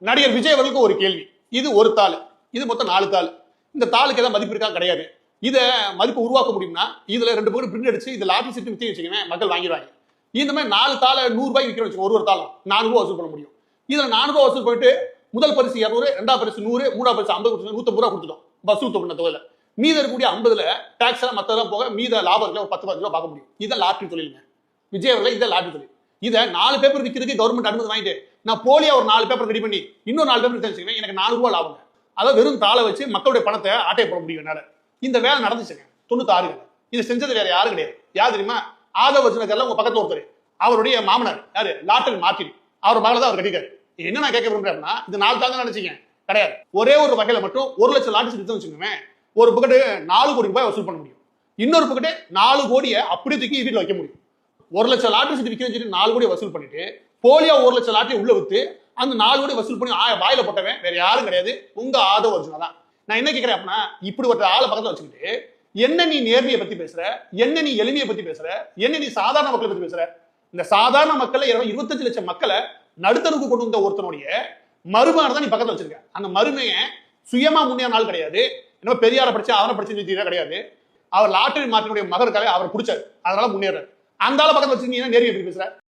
நடிகர் விஜய் அவர்களுக்கு ஒரு கேள்வி. இது ஒரு தாள், இது மொத்தம் 4 தாள். இந்த தாளுக்கு ஏதாவது மதிப்பு இருக்கா? கிடையாது. இத மதிப்பு உருவாக்க முடியும்னா இதுல 2 பக்கம் பிரிண்ட் அடிச்சு இது லாட்டரி சீட்டு வித்தி வச்சுக்கோங்க, மக்கள் வாங்கிடுவாங்க. இந்த மாதிரி 4 தாளை 100 ரூபாய்க்கு விற்கிறோம் வச்சுக்கோங்க, ஒரு தாளும் 4 ரூபாய் வசூல் பண்ண முடியும். இதுல 4 ரூபாய் வசூல் பண்ணிட்டு முதல் பரிசு 200, 2வது பரிசு 100, 3வது பரிசு 50, 150 ரூபாய் கொடுத்துட்டோம் வசூல் தொகுந்த தொகையில. மீத இருக்கக்கூடிய 50ல டாக்ஸ் எல்லாம் மத்ததெல்லாம் போக மீத லாபம் இருக்குல்ல, ஒரு 10-15 ரூபாய் பார்க்க முடியும். இதான் லாட்டரி தொழிலுங்க. விஜய் அவர்கள் இதான் லாட்டரி தொழில். இத 4 பேப்பர் விற்கிறதுக்கு கவர்மெண்ட் அனுமதி வாங்கிட்டு நான் போலியா ஒரு 4 பேப்பர் ரெடி பண்ணி இன்னும் 4 பேப்பர் தெரிஞ்சுக்கிறேன், எனக்கு 4 ரூபாய் லாபம். அதாவது வெறும் தாளை வச்சு மக்களுடைய பணத்தை ஆட்டை போட முடியும் என்னால. இந்த வேலை நடந்துச்சுங்க 96. இது செஞ்சது வேற யாரும் கிடையாது. யார் தெரியுமா? ஆதவ அர்ஜுனகர்ல உங்க பக்கத்துல ஒருத்தர், அவருடைய மாமனார் யாரு, லாட்டரி மார்ட்டின், அவர் மகளை தான் அவர் கட்டிக்காரு. என்ன நான் கேட்க விரும்புறேன்னா, இது 4 தாங்க நினைச்சீங்க, கிடையாது. ஒரே ஒரு வகையில மட்டும் 1 லட்சம் லாட்டரி சீட்டு வச்சுக்கோங்க, ஒரு பக்கெட் 4 கோடி ரூபாய் வசூல் பண்ண முடியும். இன்னொரு பக்கெட் 4 கோடியை அப்படியே தூக்கி வீட்டில் வைக்க முடியும். 1 லட்சம் லாட்டரி சீட்டு விற்க வச்சுட்டு 4 கோடி வசூல் பண்ணிட்டு போலியா 1 லட்சம் லாட்டரி உள்ள வித்து அந்த 4 கோடி வசூல் பண்ணி வாயில போட்டவன் வேற யாரும் கிடையாது, உங்க ஆதவ அர்ஜுனா தான். நான் என்ன கேட்கிறேன் அப்படின்னா, இப்படி ஒரு ஆளை பக்கத்துல வச்சுக்கிட்டு என்ன நீ நேர்மையை பத்தி பேசுற, என்ன நீ எளிமையை பத்தி பேசுற, என்ன நீ சாதாரண மக்களை பத்தி பேசுற? இந்த சாதாரண மக்களை 25 லட்சம் மக்களை நடுத்தருக்கு கொண்டு வந்த ஒருத்தனுடைய மருமகனை தான் நீ பக்கத்துல வச்சிருக்க. அந்த மருமைய சுயமா முன்னேற நாள் கிடையாது. என்ன பெரியார படிச்சு அவனை படிச்சு கிடையாது. அவர் லாட்டரி மார்ட்டினுடைய மகருக்காக அவர் பிடிச்சாரு, அதனால முன்னேறாரு. அந்த ஆளை பக்கத்துல வச்சு நீ என்ன நேர்மையை பத்தி பேசுற?